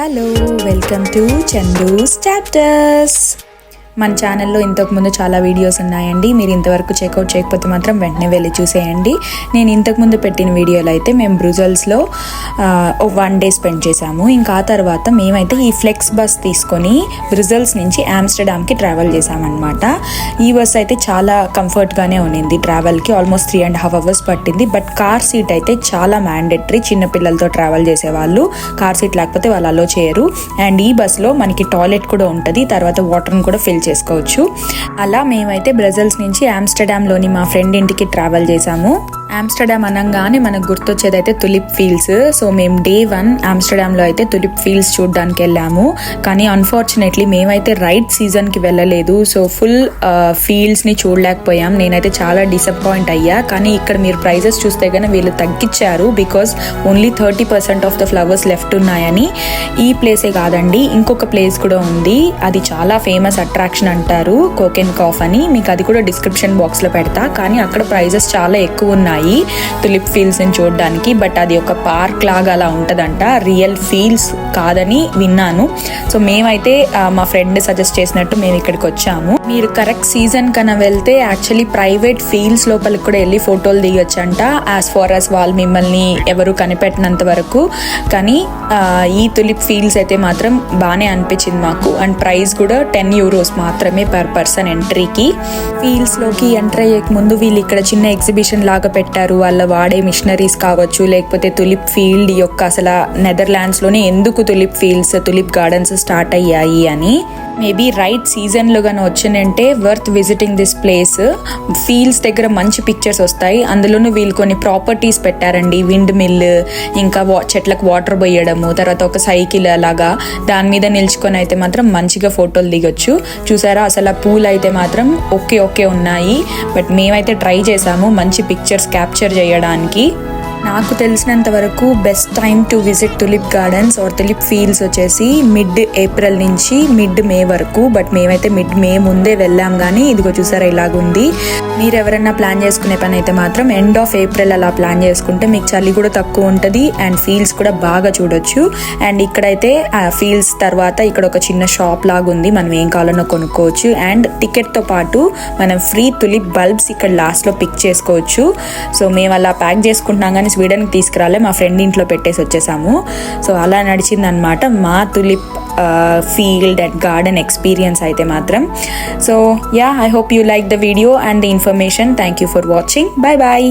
Hello, welcome to Chandu's chapters. మన ఛానల్లో ఇంతకుముందు చాలా వీడియోస్ ఉన్నాయండి. మీరు ఇంతవరకు చెక్అవుట్ చేయకపోతే మాత్రం వెంటనే వెళ్ళి చూసేయండి. నేను ఇంతకుముందు పెట్టిన వీడియోలో అయితే మేము బ్రూజల్స్లో 1 డే స్పెండ్ చేసాము. ఇంకా ఆ తర్వాత మేమైతే ఈ ఫ్లెక్స్ బస్ తీసుకొని బ్రూజల్స్ నుంచి ఆమ్స్టర్డామ్కి ట్రావెల్ చేసామన్నమాట. ఈ బస్ అయితే చాలా కంఫర్ట్గానే ఉన్నింది. ట్రావెల్కి ఆల్మోస్ట్ 3.5 hours పట్టింది. బట్ కార్ సీట్ అయితే చాలా మ్యాండేటరీ. చిన్నపిల్లలతో ట్రావెల్ చేసేవాళ్ళు కార్ సీట్ లేకపోతే వాళ్ళు అలో చేయరు. అండ్ ఈ బస్లో మనకి టాయిలెట్ కూడా ఉంటుంది, తర్వాత వాటర్ని కూడా ఫిల్ చేసుకోవచ్చు. అలా మేమైతే బ్రజల్స్ నుంచి ఆమ్స్టర్డామ్లోని మా ఫ్రెండ్ ఇంటికి ట్రావెల్ చేసాము. ఆమ్స్టర్డామ్ అనగానే మనకు గుర్తొచ్చేది అయితే తులిప్ ఫీల్డ్స్. సో మేము Day 1 ఆమ్స్టర్డామ్లో అయితే తులిప్ ఫీల్డ్స్ చూడడానికి వెళ్ళాము. కానీ అన్ఫార్చునేట్లీ మేమైతే రైట్ సీజన్కి వెళ్ళలేదు. సో ఫుల్ ఫీల్డ్స్ని చూడలేకపోయాం. నేనైతే చాలా డిసప్పాయింట్ అయ్యా. కానీ ఇక్కడ మీరు ప్రైజెస్ చూస్తే కనుక వీళ్ళు తగ్గించారు. Because only 30% of the flowers left ఉన్నాయని. ఈ ప్లేసే కాదండి, ఇంకొక ప్లేస్ కూడా ఉంది. అది చాలా ఫేమస్ అట్రాక్షన్ అంటారు, కోకెన్ కాఫ్ అని. మీకు అది కూడా డిస్క్రిప్షన్ బాక్స్లో పెడతా. కానీ అక్కడ ప్రైజెస్ చాలా ఎక్కువ ఉన్నాయి తులిప్ ఫీల్డ్స్ ని చూడడానికి. బట్ అది ఒక పార్క్ లాగా అలా ఉంటదంట, రియల్ ఫీల్డ్స్ కాదని విన్నాను. సో మేమైతే మా ఫ్రెండ్ సజెస్ట్ చేసినట్టు మేము ఇక్కడికి వచ్చాము. మీరు కరెక్ట్ సీజన్ కన్నా వెళ్తే యాక్చువల్లీ ప్రైవేట్ ఫీల్డ్స్ లోపలికి కూడా వెళ్ళి ఫోటోలు దిగొచ్చంట, యాజ్ ఫార్ యాజ్ వాళ్ళు మిమ్మల్ని ఎవరు కనిపెట్టినంత వరకు. కానీ ఈ తులిప్ ఫీల్డ్స్ అయితే మాత్రం బాగానే అనిపించింది మాకు. అండ్ ప్రైస్ కూడా €10 మాత్రమే పర్ పర్సన్ ఎంట్రీకి. ఫీల్డ్స్ లోకి ఎంటర్ అయ్యే ముందు వీళ్ళు ఇక్కడ చిన్న ఎగ్జిబిషన్ లాగా పెట్టారు. వాళ్ళ వాడే మిషనరీస్ కావచ్చు, లేకపోతే తులిప్ ఫీల్డ్ యొక్క అసలు నెదర్లాండ్స్ లోనే ఎందుకు tulip fields, tulip gardens start అయ్యాయి అని. మేబీ రైట్ సీజన్లో కానీ వచ్చిందంటే worth visiting this place. Fields దగ్గర మంచి పిక్చర్స్ వస్తాయి. అందులోనూ వీళ్ళు కొన్ని ప్రాపర్టీస్ పెట్టారండి, విండ్ మిల్, ఇంకా చెట్లకు వాటర్ పోయడము, తర్వాత ఒక సైకిల్ అలాగా దాని మీద నిల్చుకొని అయితే మాత్రం మంచిగా ఫోటోలు దిగొచ్చు. చూసారా, అసలు ఆ పూలు అయితే మాత్రం ఓకే ఉన్నాయి. బట్ మేమైతే ట్రై చేసాము మంచి పిక్చర్స్ క్యాప్చర్ చేయడానికి. నాకు తెలిసినంత వరకు best time to visit tulip gardens or tulip fields వచ్చేసి mid-April నుంచి mid-May వరకు. బట్ మేమైతే mid-May ముందే వెళ్ళాం. కానీ ఇదిగో చూసారా ఇలాగుంది. మీరు ఎవరైనా ప్లాన్ చేసుకునే పని అయితే మాత్రం end of April అలా ప్లాన్ చేసుకుంటే మీకు చలి కూడా తక్కువ ఉంటుంది అండ్ ఫీల్డ్స్ కూడా బాగా చూడొచ్చు. అండ్ ఇక్కడైతే ఆ ఫీల్డ్స్ తర్వాత ఇక్కడ ఒక చిన్న షాప్ లాగా ఉంది, మనం ఏం కావాలన్నా కొనుక్కోవచ్చు. అండ్ టికెట్తో పాటు మనం ఫ్రీ తులిప్ బల్బ్స్ ఇక్కడ లాస్ట్లో పిక్ చేసుకోవచ్చు. సో మేము అలా ప్యాక్ చేసుకుంటున్నాం, కానీ స్వీడన్కి తీసుకురాలే, మా ఫ్రెండ్ ఇంట్లో పెట్టేసి వచ్చేసాము. సో అలా నడిచిందనమాట మా tulip field and garden experience అయితే మాత్రం. So yeah, I hope you like the video and the information. Thank you for watching. Bye bye.